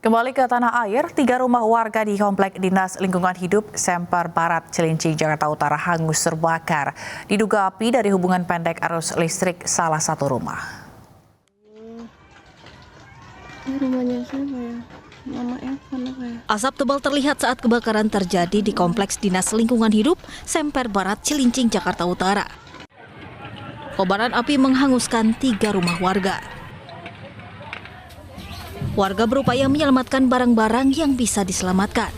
Kembali ke tanah air, 3 rumah warga di Komplek Dinas Lingkungan Hidup Semper Barat, Cilincing, Jakarta Utara hangus terbakar. Diduga api dari hubungan pendek arus listrik salah satu rumah. Ini rumahnya siapa ya? Mama Evan apa ya? Asap tebal terlihat saat kebakaran terjadi di Kompleks Dinas Lingkungan Hidup Semper Barat, Cilincing, Jakarta Utara. Kobaran api menghanguskan 3 rumah warga. Warga berupaya menyelamatkan barang-barang yang bisa diselamatkan.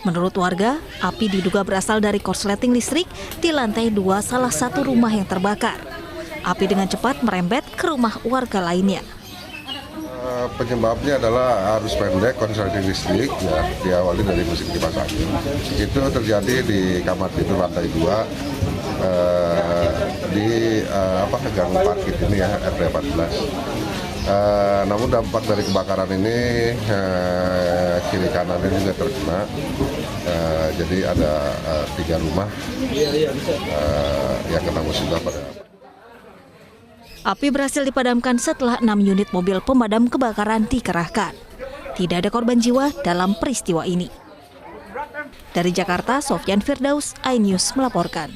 Menurut warga, api diduga berasal dari korsleting listrik di lantai 2 salah satu rumah yang terbakar. Api dengan cepat merembet ke rumah warga lainnya. Penyebabnya adalah arus pendek korsleting listrik, ya, diawali dari mesin kipas angin. Itu terjadi di kamar tidur lantai 2 di gang parkir ini ya, RT 14. Namun dampak dari kebakaran ini kiri kanannya juga terkena, jadi ada 3 rumah yang kena musibah pada. Api berhasil dipadamkan setelah 6 unit mobil pemadam kebakaran dikerahkan. Tidak ada korban jiwa dalam peristiwa ini. Dari Jakarta, Sofyan Firdaus, iNews melaporkan.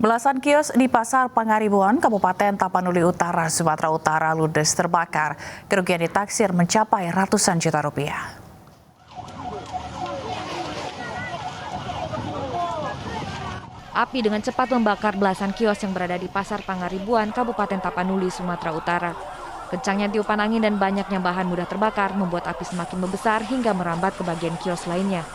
Belasan kios di Pasar Pangaribuan, Kabupaten Tapanuli Utara, Sumatera Utara ludes terbakar. Kerugian ditaksir mencapai ratusan juta rupiah. Api dengan cepat membakar belasan kios yang berada di Pasar Pangaribuan, Kabupaten Tapanuli, Sumatera Utara. Kencangnya tiupan angin dan banyaknya bahan mudah terbakar membuat api semakin membesar hingga merambat ke bagian kios lainnya.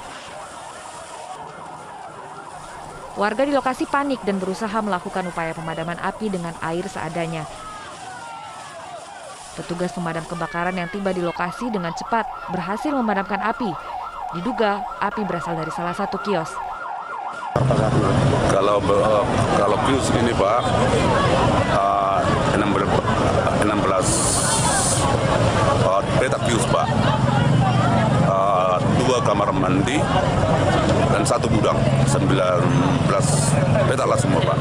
Warga di lokasi panik dan berusaha melakukan upaya pemadaman api dengan air seadanya. Petugas pemadam kebakaran yang tiba di lokasi dengan cepat berhasil memadamkan api. Diduga api berasal dari salah satu kios. Kalau kios ini Pak, 16 petak kios Pak, 2 kamar mandi dan 1 gudang, 19 petak lah semua Pak.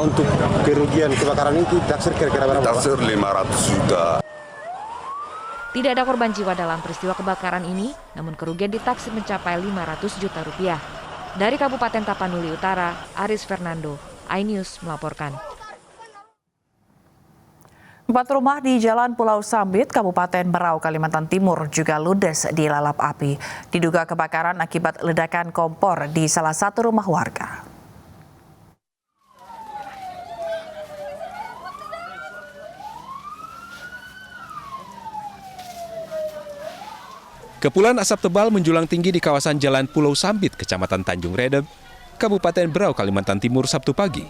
Untuk kerugian kebakaran ini taksir kira-kira berapa? Taksir 500 juta. Tidak ada korban jiwa dalam peristiwa kebakaran ini, namun kerugian ditaksir mencapai 500 juta rupiah. Dari Kabupaten Tapanuli Utara, Aris Fernando, iNews melaporkan. 4 rumah di Jalan Pulau Sambit, Kabupaten Berau, Kalimantan Timur juga ludes dilalap api. Diduga kebakaran akibat ledakan kompor di salah satu rumah warga. Kepulan asap tebal menjulang tinggi di kawasan Jalan Pulau Sambit, Kecamatan Tanjung Redep, Kabupaten Berau, Kalimantan Timur, Sabtu pagi.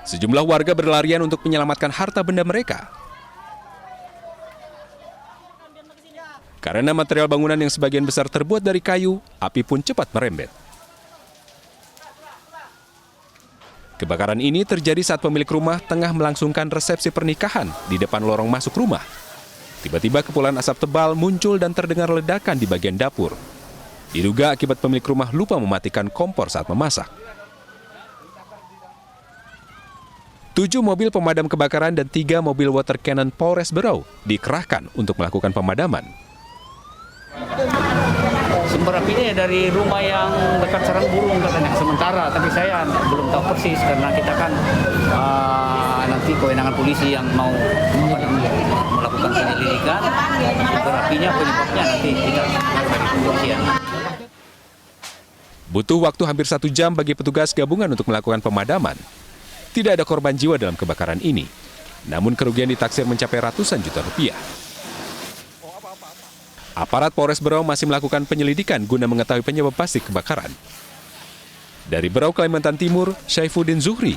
Sejumlah warga berlarian untuk menyelamatkan harta benda mereka. Karena material bangunan yang sebagian besar terbuat dari kayu, api pun cepat merembet. Kebakaran ini terjadi saat pemilik rumah tengah melangsungkan resepsi pernikahan di depan lorong masuk rumah. Tiba-tiba kepulan asap tebal muncul dan terdengar ledakan di bagian dapur. Diduga akibat pemilik rumah lupa mematikan kompor saat memasak. 7 mobil pemadam kebakaran dan 3 mobil water cannon Polres Berau dikerahkan untuk melakukan pemadaman. Sumber apinya ya dari rumah yang dekat sarang burung katanya sementara, tapi saya belum tahu persis karena kita kan nanti kewenangan polisi yang mau melakukan penyelidikan. Sumber apinya penyebabnya nanti kita dari kepolisian. Butuh waktu hampir 1 jam bagi petugas gabungan untuk melakukan pemadaman. Tidak ada korban jiwa dalam kebakaran ini, namun kerugian ditaksir mencapai ratusan juta rupiah. Aparat Polres Berau masih melakukan penyelidikan guna mengetahui penyebab pasti kebakaran. Dari Berau, Kalimantan Timur, Syaifuddin Zuhri,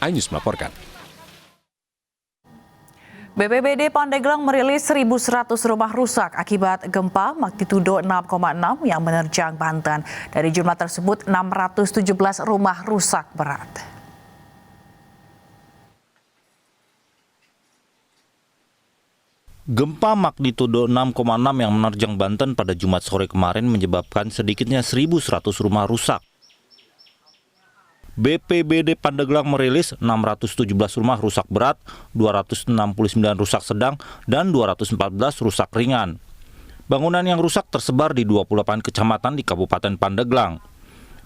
iNews melaporkan. BPBD Pandeglang merilis 1.100 rumah rusak akibat gempa magnitudo 6,6 yang menerjang Banten. Dari jumlah tersebut, 617 rumah rusak berat. Gempa magnitudo 6,6 yang menerjang Banten pada Jumat sore kemarin menyebabkan sedikitnya 1.100 rumah rusak. BPBD Pandeglang merilis 617 rumah rusak berat, 269 rusak sedang, dan 214 rusak ringan. Bangunan yang rusak tersebar di 28 kecamatan di Kabupaten Pandeglang.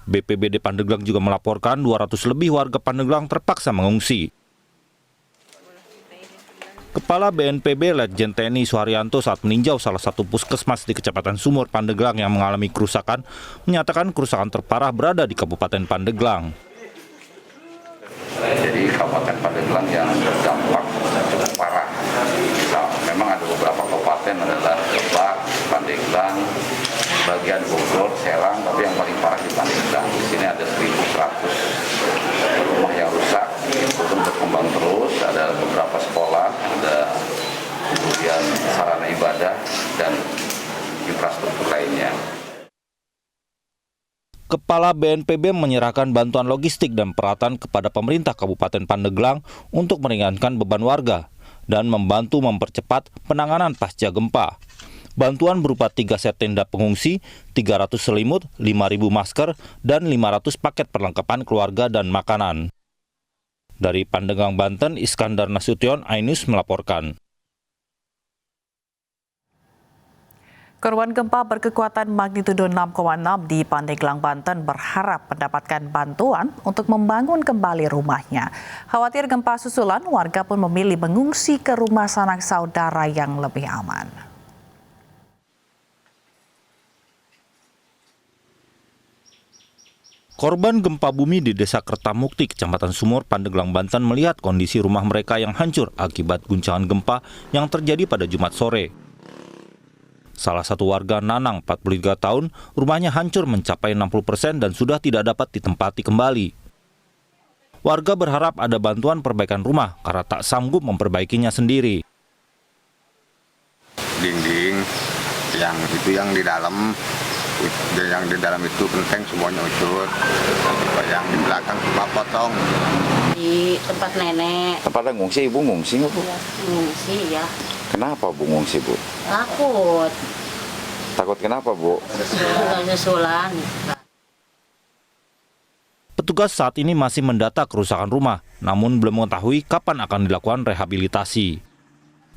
BPBD Pandeglang juga melaporkan 200 lebih warga Pandeglang terpaksa mengungsi. Kepala BNPB Letjen TNI Suharyanto saat meninjau salah satu puskesmas di Kecamatan Sumur, Pandeglang yang mengalami kerusakan, menyatakan kerusakan terparah berada di Kabupaten Pandeglang. Jadi Kabupaten Pandeglang yang terdampak cukup parah. Memang ada beberapa kabupaten adalah Lebak, Pandeglang, bagian Bogor, Serang, tapi yang paling parah di Pandeglang. Di sini ada 1.100 rumah yang rusak, itu berkembang terus. Ada beberapa sekolah, ada kemudian sarana ibadah dan infrastruktur lainnya. Kepala BNPB menyerahkan bantuan logistik dan peralatan kepada pemerintah Kabupaten Pandeglang untuk meringankan beban warga dan membantu mempercepat penanganan pasca gempa. Bantuan berupa 3 set tenda pengungsi, 300 selimut, 5.000 masker, dan 500 paket perlengkapan keluarga dan makanan. Dari Pandeglang, Banten, Iskandar Nasution, iNews melaporkan. Korban gempa berkekuatan magnitudo 6,6 di Pandeglang, Banten berharap mendapatkan bantuan untuk membangun kembali rumahnya. Khawatir gempa susulan, warga pun memilih mengungsi ke rumah sanak saudara yang lebih aman. Korban gempa bumi di Desa Kertamukti, Kecamatan Sumur, Pandeglang, Banten melihat kondisi rumah mereka yang hancur akibat guncangan gempa yang terjadi pada Jumat sore. Salah satu warga, Nanang, 43 tahun, rumahnya hancur mencapai 60% dan sudah tidak dapat ditempati kembali. Warga berharap ada bantuan perbaikan rumah karena tak sanggup memperbaikinya sendiri. Dinding yang di dalam itu genteng semuanya ucur. Yang di belakang cuma potong. Di tempat nenek. Tempatnya ngungsi, Ibu ngungsi nggak, Bu? Ya, ngungsi ya. Kenapa Bu ngungsi, Bu? Takut. Takut kenapa, Bu? Susulan. Petugas saat ini masih mendata kerusakan rumah, namun belum mengetahui kapan akan dilakukan rehabilitasi.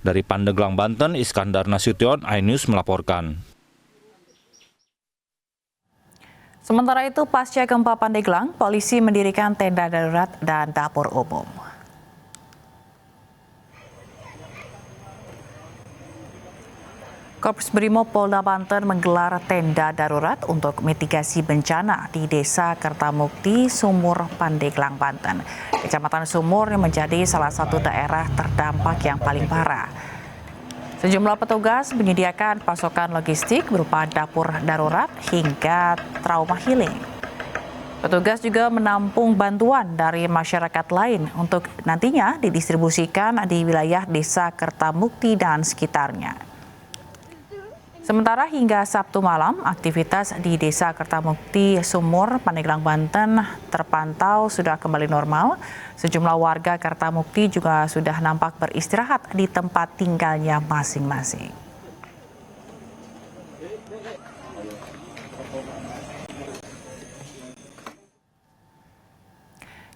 Dari Pandeglang, Banten, Iskandar Nasution, iNews melaporkan. Sementara itu, pasca gempa Pandeglang, polisi mendirikan tenda darurat dan dapur umum. Korps Brimob Polda Banten menggelar tenda darurat untuk mitigasi bencana di Desa Kertamukti, Sumur, Pandeglang, Banten. Kecamatan Sumur menjadi salah satu daerah terdampak yang paling parah. Sejumlah petugas menyediakan pasokan logistik berupa dapur darurat hingga trauma healing. Petugas juga menampung bantuan dari masyarakat lain untuk nantinya didistribusikan di wilayah Desa Kertamukti dan sekitarnya. Sementara hingga Sabtu malam, aktivitas di Desa Kertamukti, Sumur, Pandeglang, Banten terpantau sudah kembali normal. Sejumlah warga Kertamukti juga sudah nampak beristirahat di tempat tinggalnya masing-masing.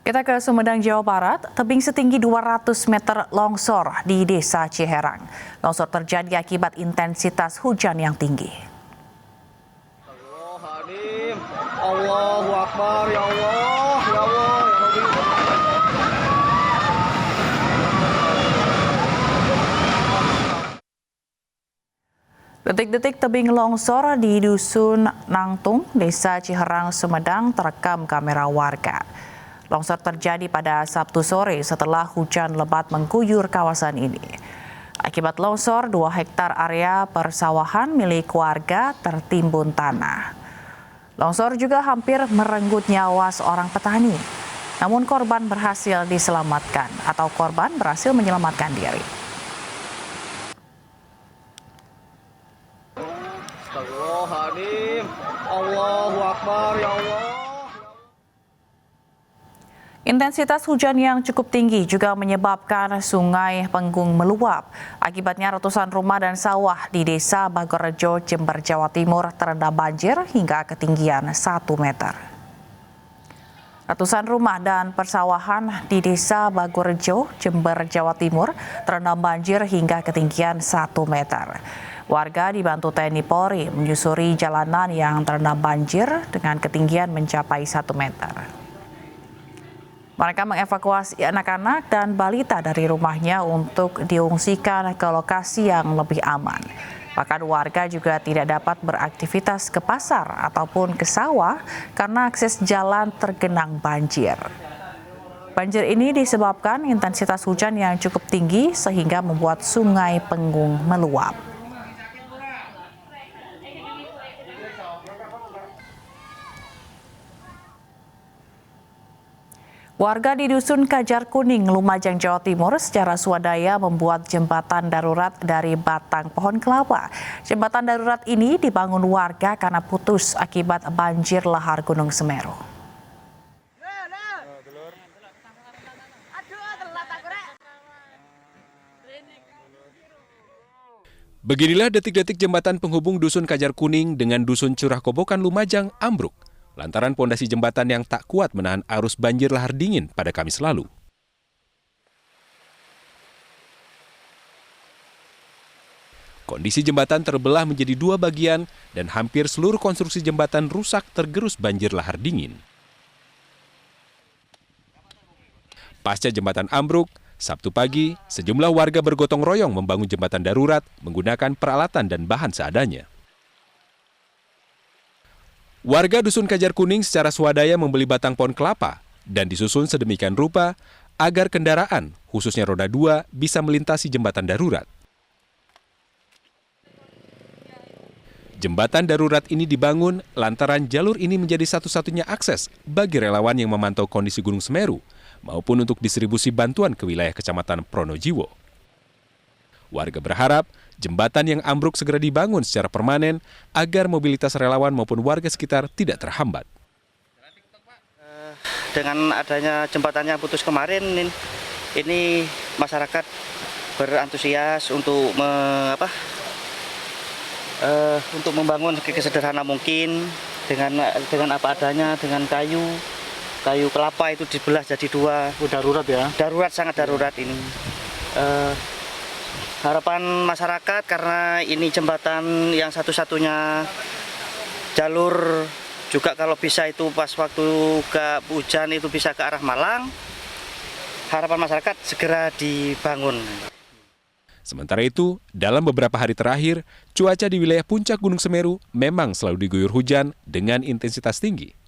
Kita ke Sumedang, Jawa Barat. Tebing setinggi 200 meter longsor di Desa Ciherang. Longsor terjadi akibat intensitas hujan yang tinggi. Allahu Akbar, ya Allah, ya Allah, ya Rabbi. Detik-detik tebing longsor di Dusun Nangtung, Desa Ciherang, Sumedang terekam kamera warga. Longsor terjadi pada Sabtu sore setelah hujan lebat mengguyur kawasan ini. Akibat longsor, 2 hektar area persawahan milik warga tertimbun tanah. Longsor juga hampir merenggut nyawa seorang petani. Namun korban berhasil diselamatkan atau korban berhasil menyelamatkan diri. Astagfirullahaladzim. Allahu Akbar, ya Allah. Intensitas hujan yang cukup tinggi juga menyebabkan Sungai Penggung meluap. Akibatnya ratusan rumah dan sawah di Desa Bagorejo, Jember, Jawa Timur terendam banjir hingga ketinggian 1 meter. Ratusan rumah dan persawahan di Desa Bagorejo, Jember, Jawa Timur terendam banjir hingga ketinggian 1 meter. Warga dibantu TNI Polri menyusuri jalanan yang terendam banjir dengan ketinggian mencapai 1 meter. Mereka mengevakuasi anak-anak dan balita dari rumahnya untuk diungsikan ke lokasi yang lebih aman. Bahkan warga juga tidak dapat beraktivitas ke pasar ataupun ke sawah karena akses jalan tergenang banjir. Banjir ini disebabkan intensitas hujan yang cukup tinggi sehingga membuat Sungai Penggung meluap. Warga di Dusun Kajar Kuning, Lumajang, Jawa Timur secara swadaya membuat jembatan darurat dari batang pohon kelapa. Jembatan darurat ini dibangun warga karena putus akibat banjir lahar Gunung Semeru. Beginilah detik-detik jembatan penghubung Dusun Kajar Kuning dengan Dusun Curah Kobokan, Lumajang, ambruk lantaran pondasi jembatan yang tak kuat menahan arus banjir lahar dingin pada Kamis lalu. Kondisi jembatan terbelah menjadi 2 bagian dan hampir seluruh konstruksi jembatan rusak tergerus banjir lahar dingin. Pasca jembatan ambruk, Sabtu pagi, sejumlah warga bergotong royong membangun jembatan darurat menggunakan peralatan dan bahan seadanya. Warga Dusun Kajar Kuning secara swadaya membeli batang pohon kelapa dan disusun sedemikian rupa agar kendaraan, khususnya roda 2, bisa melintasi jembatan darurat. Jembatan darurat ini dibangun lantaran jalur ini menjadi satu-satunya akses bagi relawan yang memantau kondisi Gunung Semeru maupun untuk distribusi bantuan ke wilayah Kecamatan Pronojiwo. Warga berharap jembatan yang ambruk segera dibangun secara permanen agar mobilitas relawan maupun warga sekitar tidak terhambat. Dengan adanya jembatan yang putus kemarin, ini masyarakat berantusias untuk untuk membangun sesederhana mungkin dengan apa adanya, dengan kayu kelapa itu dibelah jadi 2. Darurat ya? Darurat, sangat darurat ini. Harapan masyarakat karena ini jembatan yang satu-satunya jalur juga kalau bisa itu pas waktu ke hujan itu bisa ke arah Malang. Harapan masyarakat segera dibangun. Sementara itu, dalam beberapa hari terakhir, cuaca di wilayah puncak Gunung Semeru memang selalu diguyur hujan dengan intensitas tinggi.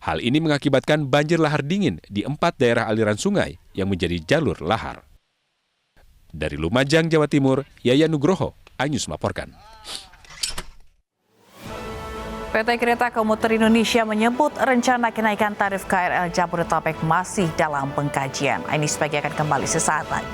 Hal ini mengakibatkan banjir lahar dingin di 4 daerah aliran sungai yang menjadi jalur lahar. Dari Lumajang, Jawa Timur, Yayan Nugroho, iNews melaporkan. PT Kereta Komuter Indonesia menyebut rencana kenaikan tarif KRL Jabodetabek masih dalam pengkajian. iNews Pagi akan kembali sesaat lagi.